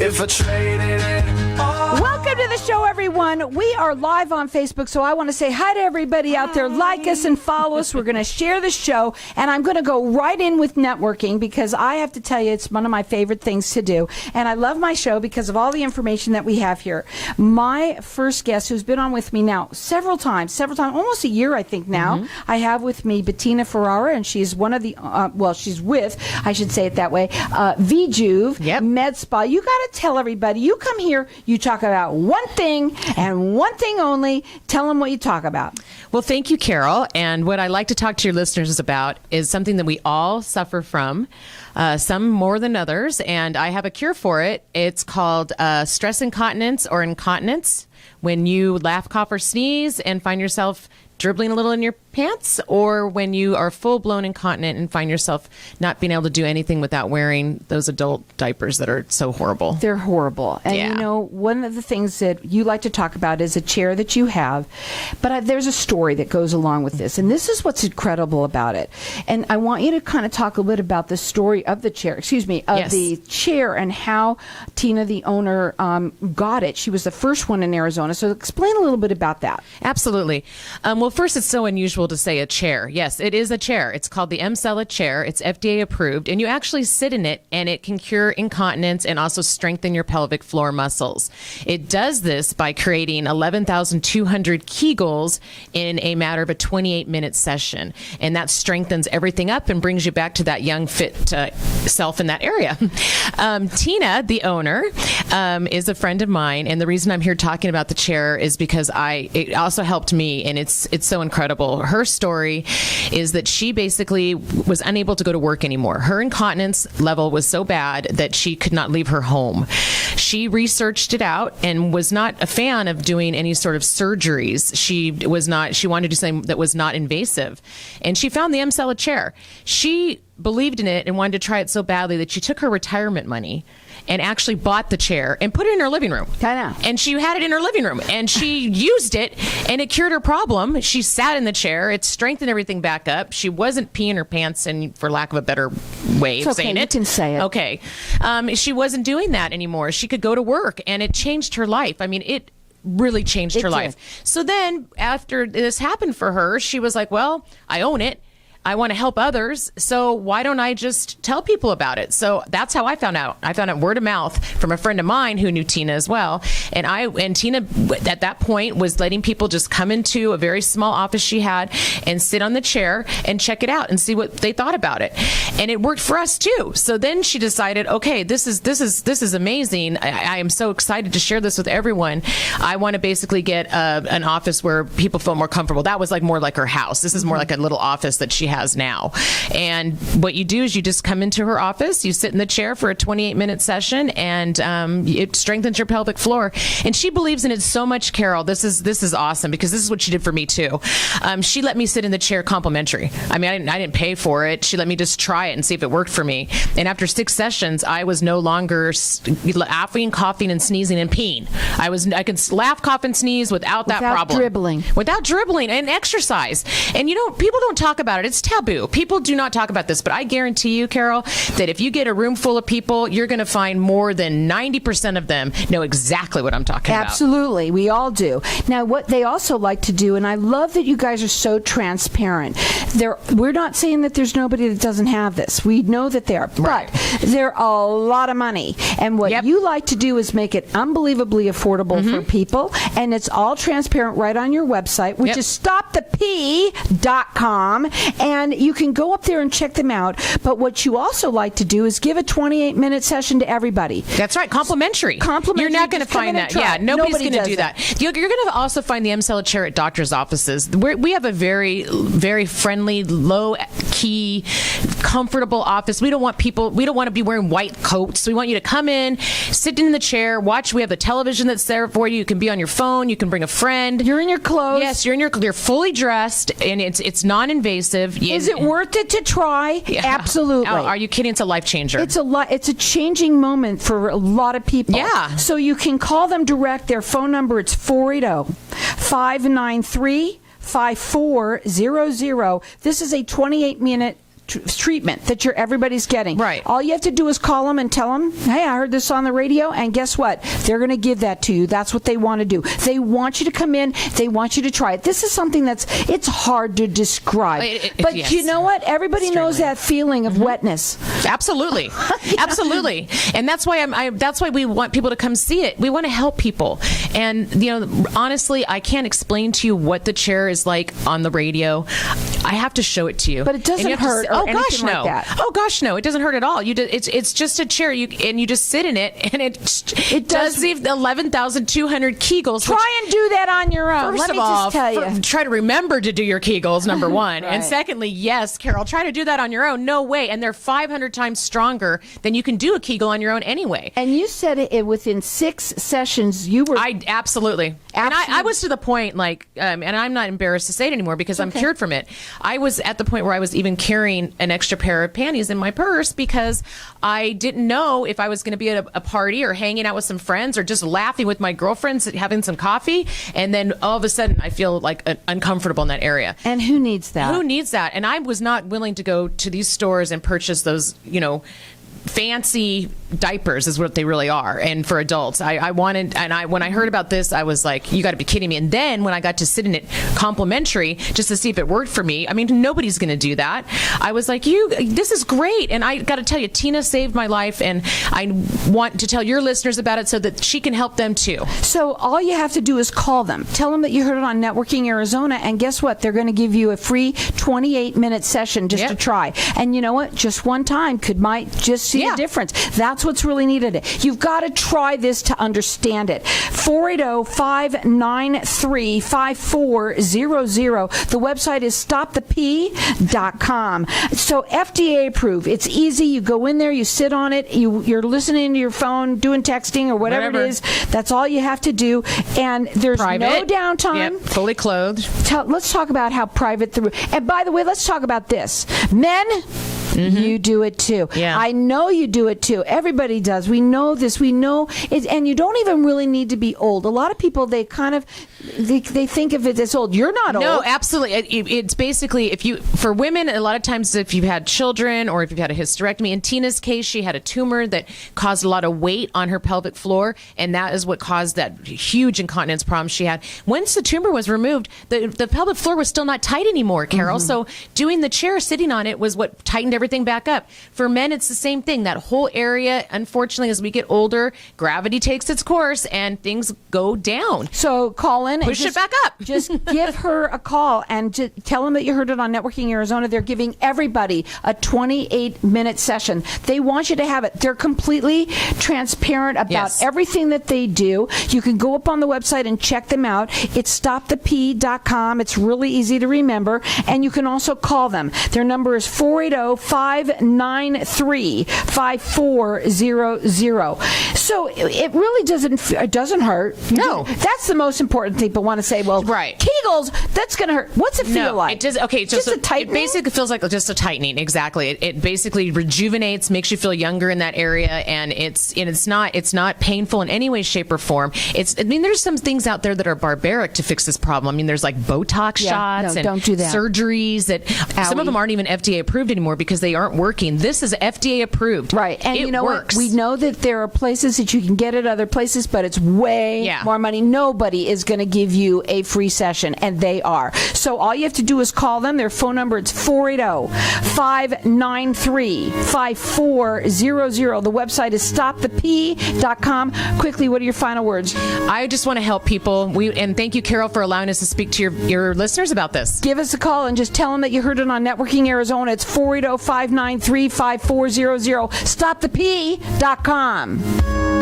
if I traded it all. Welcome to the show, everyone. We are live on Facebook, so I want to say hi to everybody out there. Like us and follow us. We're going to share the show, and I'm going to go right in with networking because I have to tell you it's one of my favorite things to do, and I love my show because of all the information that we have here. My first guest, who's been on with me now several times, almost a year, I think now, I have with me Bettina Ferrara, and she's one of the, she's with, I should say it that way, VJuv Med Spa. You got to tell everybody, you come here, you talk about one thing and one thing only. Tell them what you talk about. Well, thank you, Carol. And what I like to talk to your listeners about is something that we all suffer from, some more than others. And I have a cure for it. It's called stress incontinence or incontinence. When you laugh, cough, or sneeze and find yourself dribbling a little in your pants, or when you are full-blown incontinent and find yourself not being able to do anything without wearing those adult diapers that are so horrible. They're horrible. And you know, one of the things that you like to talk about is a chair that you have, but there's a story that goes along with this, and this is what's incredible about it. And I want you to kind of talk a little bit about the story of the chair, the chair, and how Tina, the owner, got it. She was the first one in Arizona, so explain a little bit about that. Absolutely. Well, first, it's so unusual to say a chair. Yes, it is a chair. It's called the Emsella chair. It's FDA approved, and you actually sit in it, and it can cure incontinence and also strengthen your pelvic floor muscles. It does this by creating 11,200 Kegels in a matter of a 28-minute session, and that strengthens everything up and brings you back to that young, fit self in that area. Tina, the owner, is a friend of mine, and the reason I'm here talking about the chair is because it also helped me, and it's so incredible. Her story is that she basically was unable to go to work anymore. Her incontinence level was so bad that she could not leave her home. She researched it out and was not a fan of doing any sort of surgeries. She wanted to do something that was not invasive. And she found the Emsella chair. She believed in it and wanted to try it so badly that she took her retirement money and actually bought the chair and put it in her living room. I know. And she had it in her living room, and she used it, and it cured her problem. She sat in the chair. It strengthened everything back up. She wasn't peeing her pants, and for lack of a better way of saying it. You can say it. Okay. She wasn't doing that anymore. She could go to work, and it changed her life. I mean, it really changed her life. So then after this happened for her, she was like, well, I own it. I want to help others, so why don't I just tell people about it? So that's how I found out. I found out word of mouth from a friend of mine who knew Tina as well. And Tina, at that point, was letting people just come into a very small office she had and sit on the chair and check it out and see what they thought about it. And it worked for us too. So then she decided, okay, this is amazing. I am so excited to share this with everyone. I want to basically get an office where people feel more comfortable. That was more like her house. This is more like a little office that she has now. And what you do is you just come into her office, you sit in the chair for a 28-minute session, and it strengthens your pelvic floor. And she believes in it so much, Carol. This is awesome, because this is what she did for me too. She let me sit in the chair complimentary. I mean, I didn't pay for it. She let me just try it and see if it worked for me. And after 6 sessions, I was no longer laughing, coughing, and sneezing and peeing. I could laugh, cough, and sneeze without that problem. Without dribbling and exercise. And people don't talk about it. It's taboo. People do not talk about this, but I guarantee you, Carol, that if you get a room full of people, you're going to find more than 90% of them know exactly what I'm talking about. Absolutely. We all do. Now, what they also like to do, and I love that you guys are so transparent. We're not saying that there's nobody that doesn't have this. We know that there are, but they're a lot of money. And what you like to do is make it unbelievably affordable for people, and it's all transparent right on your website, which is stopthep.com. And you can go up there and check them out. But what you also like to do is give a 28-minute session to everybody. That's right. Complimentary. You're not going to find that. Yeah, nobody's going to do that. You're going to also find the Emsella chair at doctor's offices. We have a very, very friendly, low-key, comfortable office. We don't want to be wearing white coats. We want you to come in, sit in the chair, watch. We have the television that's there for you. You can be on your phone. You can bring a friend. You're in your clothes. Yes, you're fully dressed, and it's non-invasive. Is it worth it to try? Yeah. Absolutely. Are you kidding? It's a life changer. It's a changing moment for a lot of people. Yeah. So you can call them direct. Their phone number, it's 480-593-5400. This is a 28-minute treatment that everybody's getting. Right. All you have to do is call them and tell them, hey, I heard this on the radio, and guess what? They're going to give that to you. That's what they want to do. They want you to come in. They want you to try it. This is something it's hard to describe. But yes. you know what? Everybody knows that feeling of wetness. Absolutely. Absolutely. And that's why that's why we want people to come see it. We want to help people. And, honestly, I can't explain to you what the chair is like on the radio. I have to show it to you. But it doesn't hurt or anything like that. Oh, gosh, no. It doesn't hurt at all. It's just a chair, and you just sit in it, and it does the 11,200 Kegels. Try and do that on your own. First Let me of all, just tell you. try to remember to do your Kegels, number one. Right. And secondly, yes, Carol, try to do that on your own. No way. And they're 500 times stronger than you can do a Kegel on your own anyway. And you said it within 6 sessions you were... Absolutely. And I was to the point, and I'm not embarrassed to say it anymore because I'm cured from it. I was at the point where I was even carrying an extra pair of panties in my purse because I didn't know if I was going to be at a party or hanging out with some friends or just laughing with my girlfriends, having some coffee, and then all of a sudden I feel uncomfortable in that area. And who needs that? Who needs that? And I was not willing to go to these stores and purchase those, fancy diapers is what they really are, and for adults. I wanted, and when I heard about this, I was like, you got to be kidding me. And then when I got to sit in it complimentary just to see if it worked for me, I mean, nobody's going to do that. I was like, this is great. And I got to tell you, Tina saved my life, and I want to tell your listeners about it so that she can help them too. So all you have to do is call them. Tell them that you heard it on Networking Arizona, and guess what? They're going to give you a free 28-minute session just to try. And you know what? Just one time might just see a difference. That's what's really needed. You've got to try this to understand it. 480-593-5400. The website is stopthep.com. So FDA approved. It's easy. You go in there, you sit on it, you're listening to your phone, doing texting or whatever it is. That's all you have to do. And there's no downtime. Yep, fully clothed. Let's talk about how private and by the way, let's talk about this. Men, you do it too. Yeah. I know you do it too. Everybody does. We know this. We know it, and you don't even really need to be old. A lot of people, they think of it as old. You're not old. No, absolutely. It's basically, for women, a lot of times if you've had children or if you've had a hysterectomy, in Tina's case, she had a tumor that caused a lot of weight on her pelvic floor, and that is what caused that huge incontinence problem she had. Once the tumor was removed, the pelvic floor was still not tight anymore, Carol. So doing the chair, sitting on it, was what tightened everything back up. For men, it's the same thing. That whole area, unfortunately, as we get older, gravity takes its course and things go down. So call in. Push it back up. Just give her a call and tell them that you heard it on Networking Arizona. They're giving everybody a 28-minute session. They want you to have it. They're completely transparent about everything that they do. You can go up on the website and check them out. It's stopthep.com. It's really easy to remember. And you can also call them. Their number is 480-593-5400. So it really doesn't hurt. No. That's the most important thing. People want to say, well, Kegels, that's going to hurt. What's it feel like? It does. Okay, just a tightening? It basically feels like just a tightening. Exactly. It basically rejuvenates, makes you feel younger in that area, and it's not painful in any way, shape, or form. There's some things out there that are barbaric to fix this problem. I mean, there's like Botox shots and don't do that. Surgeries that some of them aren't even FDA approved anymore because they aren't working. This is FDA approved. Right. And it works. What? We know that there are places that you can get it other places, but it's way more money. Nobody is going to give you a free session, and they are. So all you have to do is call them. Their phone number is 480-593-5400. The website is stopthep.com. Quickly, what are your final words? I just want to help people. And thank you, Carol, for allowing us to speak to your listeners about this. Give us a call and just tell them that you heard it on Networking Arizona. It's 480-593-5400. Stopthep.com.